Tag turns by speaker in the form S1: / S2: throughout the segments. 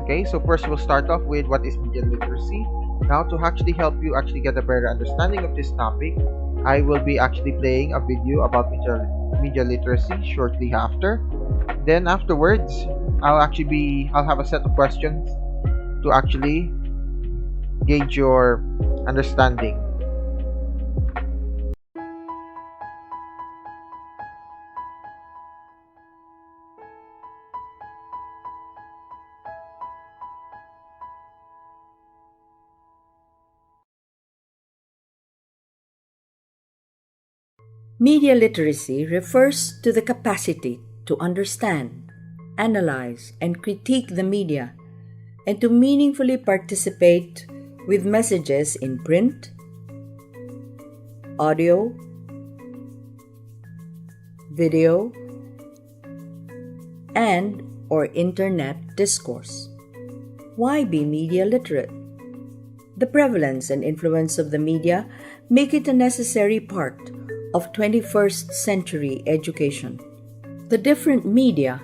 S1: Okay, so first we'll start off with what is media literacy. Now, to actually help you actually get a better understanding of this topic, I will be actually playing a video about media literacy shortly after. Then afterwards, I'll have a set of questions to actually gauge your understanding.
S2: Media literacy refers to the capacity to understand, analyze, and critique the media, and to meaningfully participate with messages in print, audio, video, and or internet discourse. Why be media literate? The prevalence and influence of the media make it a necessary part of 21st century education. The different media,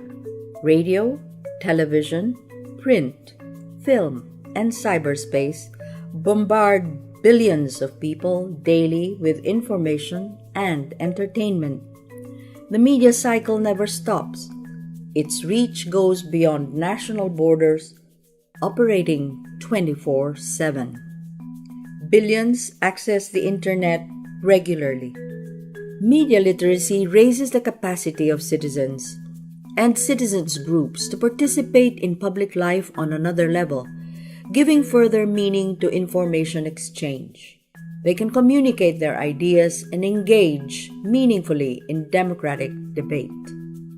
S2: radio, television, print, film, and cyberspace, bombard billions of people daily with information and entertainment. The media cycle never stops. Its reach goes beyond national borders, operating 24/7. Billions access the internet regularly. Media literacy raises the capacity of citizens and citizens groups to participate in public life on another level, giving further meaning to information exchange. They can communicate their ideas and engage meaningfully in democratic debate.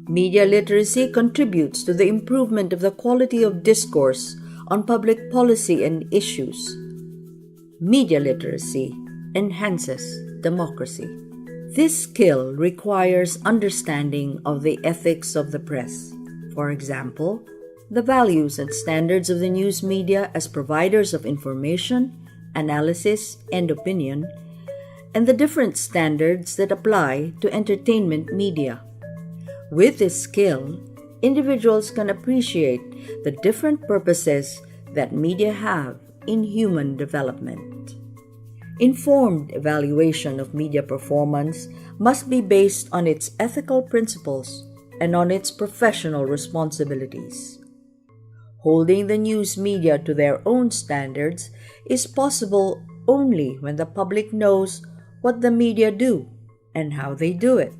S2: Media literacy contributes to the improvement of the quality of discourse on public policy and issues. Media literacy enhances democracy. This skill requires understanding of the ethics of the press. For example, the values and standards of the news media as providers of information, analysis, and opinion, and the different standards that apply to entertainment media. With this skill, individuals can appreciate the different purposes that media have in human development. Informed evaluation of media performance must be based on its ethical principles and on its professional responsibilities. Holding the news media to their own standards is possible only when the public knows what the media do and how they do it.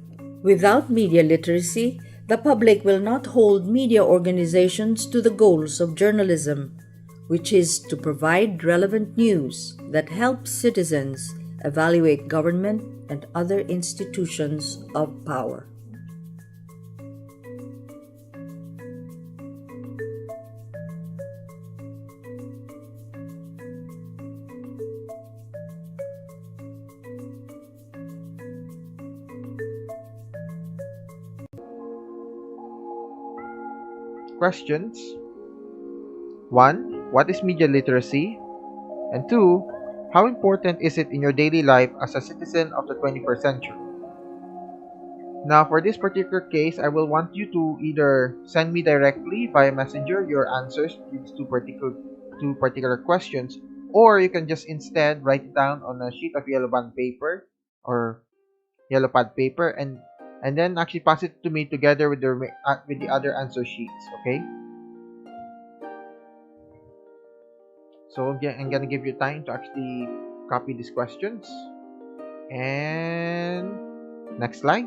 S2: Without media literacy, the public will not hold media organizations to the goals of journalism, which is to provide relevant news that helps citizens evaluate government and other institutions of power.
S1: Questions: 1. What is media literacy? And 2. How important is it in your daily life as a citizen of the 21st century? Now, for this particular case, I will want you to either send me directly via messenger your answers to these two particular questions, or you can just instead write it down on a sheet of yellow bond paper or yellow pad paper, and then actually pass it to me together with the other answer sheets. Okay. So I'm gonna give you time to actually copy these questions. And next slide.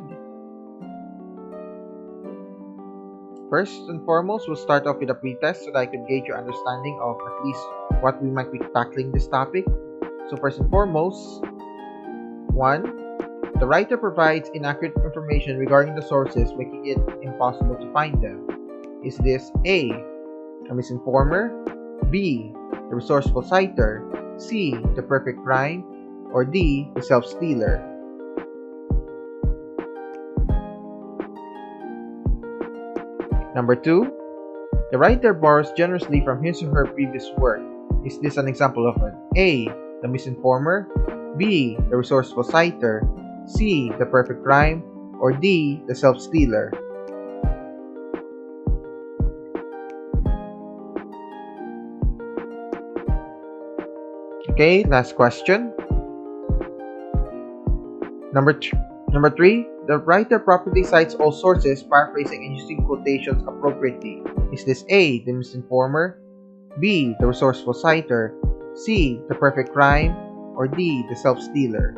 S1: First and foremost, we'll start off with a pretest so that I could gauge your understanding of at least what we might be tackling this topic. So first and foremost, 1. The writer provides inaccurate information regarding the sources, making it impossible to find them. Is this A, a misinformer, B, the resourceful citer, C, the perfect rhyme, or D, the self-stealer? Number 2. The writer borrows generously from his or her previous work. Is this an example of an A, the misinformer, B, the resourceful citer, C, the perfect rhyme, or D, the self-stealer? Okay, last question. Number three, the writer properly cites all sources, paraphrasing and using quotations appropriately. Is this A, the misinformer, B, the resourceful citer, C, the perfect rhyme, or D, the self-stealer?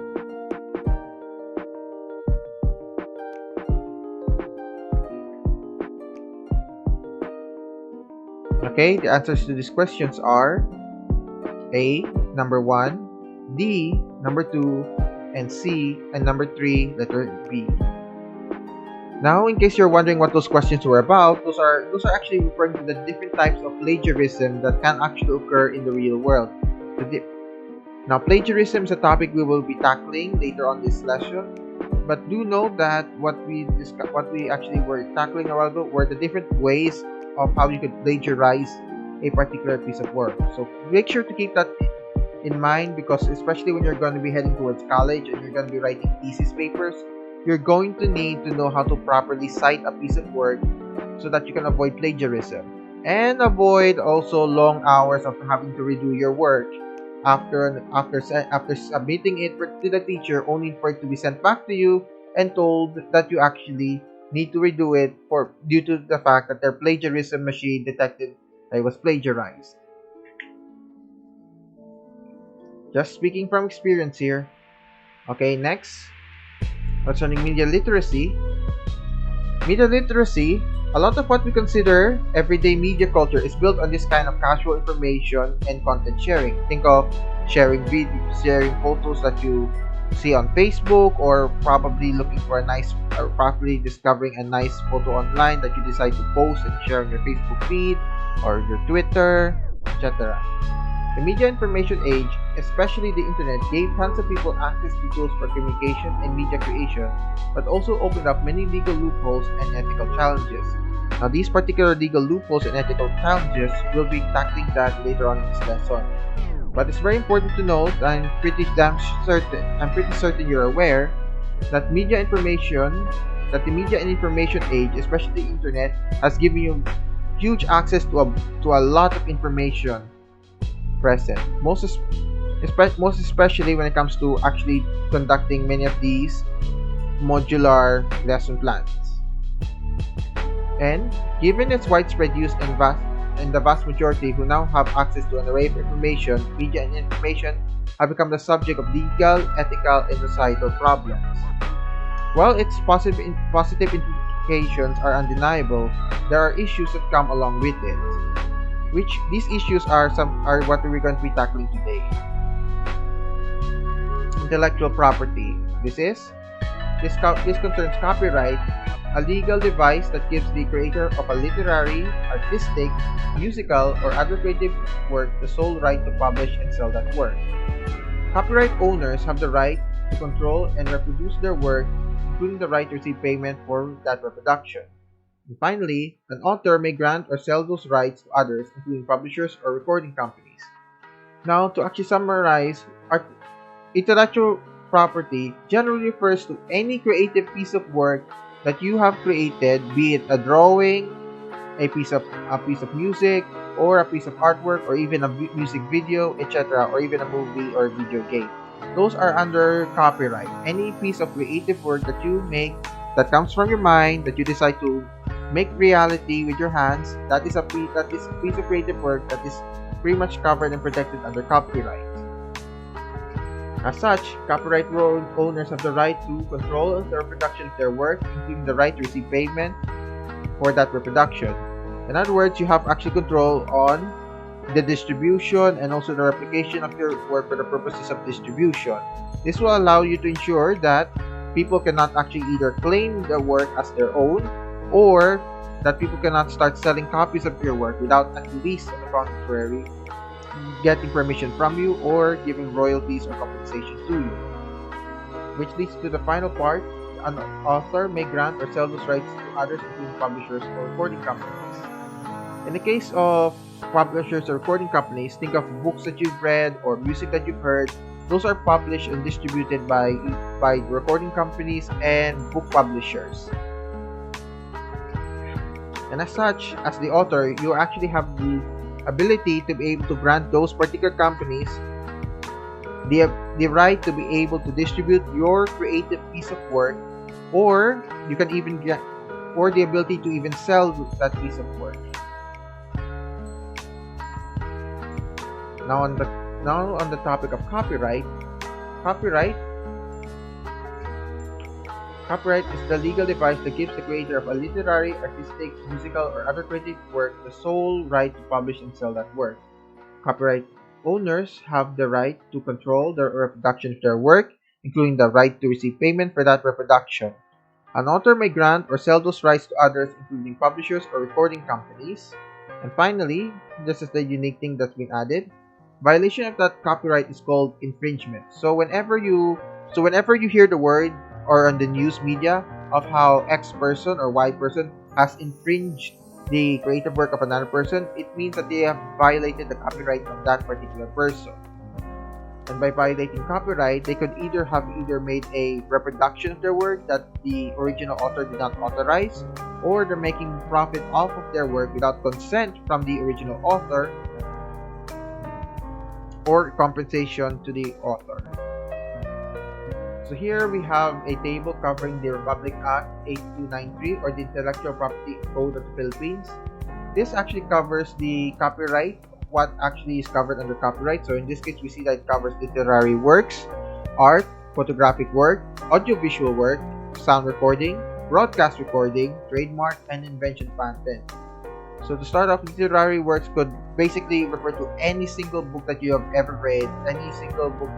S1: Okay, the answers to these questions are A, number 1, D, number 2, and C, and number 3, letter B. Now, in case you're wondering what those questions were about, those are actually referring to the different types of plagiarism that can actually occur in the real world. Now, plagiarism is a topic we will be tackling later on this lesson, but do know that what we actually were tackling a while ago were the different ways of how you could plagiarize a particular piece of work. So make sure to keep that in mind, because especially when you're going to be heading towards college and you're going to be writing thesis papers, you're going to need to know how to properly cite a piece of work so that you can avoid plagiarism and avoid also long hours of having to redo your work after submitting it to the teacher, only for it to be sent back to you and told that you actually need to redo it due to the fact that their plagiarism machine detected that it was plagiarized. Just speaking from experience here. Okay, next, concerning media literacy. Media literacy, a lot of what we consider everyday media culture is built on this kind of casual information and content sharing. Think of sharing videos, sharing photos that you see on Facebook, or probably looking for probably discovering a nice photo online that you decide to post and share on your Facebook feed or your Twitter, etc. The media information age, especially the internet, gave tons of people access to tools for communication and media creation, but also opened up many legal loopholes and ethical challenges. Now, these particular legal loopholes and ethical challenges, we'll be tackling that later on in this lesson. But it's very important to note, I'm pretty certain you're aware, that the media and information age, especially the internet, has given you huge access to a lot of information present. Most especially when it comes to actually conducting many of these modular lesson plans. And given its widespread use and the vast majority who now have access to an array of information, media and information have become the subject of legal, ethical, and societal problems. While its positive implications are undeniable, there are issues that come along with it. These issues are what we're going to be tackling today. Intellectual property. This concerns copyright, a legal device that gives the creator of a literary, artistic, musical, or other creative work the sole right to publish and sell that work. Copyright owners have the right to control and reproduce their work, including the right to receive payment for that reproduction. And finally, an author may grant or sell those rights to others, including publishers or recording companies. Now, to actually summarize, intellectual property generally refers to any creative piece of work that you have created, be it a drawing, a piece of music, or a piece of artwork, or even a music video, etc., or even a movie or video game. Those are under copyright. Any piece of creative work that you make, that comes from your mind, that you decide to make reality with your hands, that is a piece of creative work that is pretty much covered and protected under copyright. As such, copyright owners have the right to control the reproduction of their work, including the right to receive payment for that reproduction. In other words, you have actually control on the distribution and also the replication of your work for the purposes of distribution. This will allow you to ensure that people cannot actually either claim the work as their own, or that people cannot start selling copies of your work without at least, on the contrary, getting permission from you or giving royalties or compensation to you. Which leads to the final part: an author may grant or sell those rights to others, including publishers or recording companies. In the case of publishers or recording companies, think of books that you've read or music that you've heard. Those are published and distributed by recording companies and book publishers. And as such, as the author, you actually have the ability to be able to grant those particular companies the right to be able to distribute your creative piece of work, or you can even get, or the ability to even sell that piece of work. Now on the topic of copyright, copyright is the legal device that gives the creator of a literary, artistic, musical, or other creative work the sole right to publish and sell that work. Copyright owners have the right to control the reproduction of their work, including the right to receive payment for that reproduction. An author may grant or sell those rights to others, including publishers or recording companies. And finally, this is the unique thing that's been added, violation of that copyright is called infringement. So whenever you hear the word or on the news media of how X person or Y person has infringed the creative work of another person, it means that they have violated the copyright of that particular person. And by violating copyright, they could either made a reproduction of their work that the original author did not authorize, or they're making profit off of their work without consent from the original author, or compensation to the author. So here we have a table covering the Republic Act 8293, or the Intellectual Property Code of the Philippines. This actually covers the copyright, what actually is covered under copyright. So in this case, we see that it covers literary works, art, photographic work, audiovisual work, sound recording, broadcast recording, trademark, and invention patent. So to start off, literary works could basically refer to any single book that you have ever read, any single book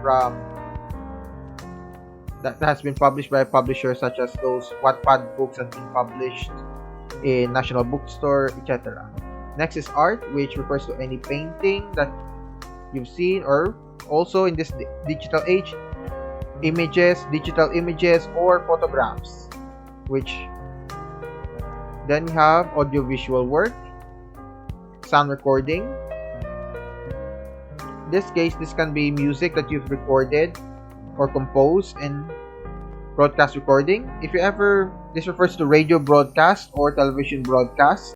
S1: that has been published by a publisher, such as those Wattpad books that have been published in National Bookstore, etc. Next is art, which refers to any painting that you've seen, or also in this digital age, digital images, or photographs. Which then you have audiovisual work, sound recording. In this case, this can be music that you've recorded or composed, and broadcast recording. This refers to radio broadcast or television broadcast.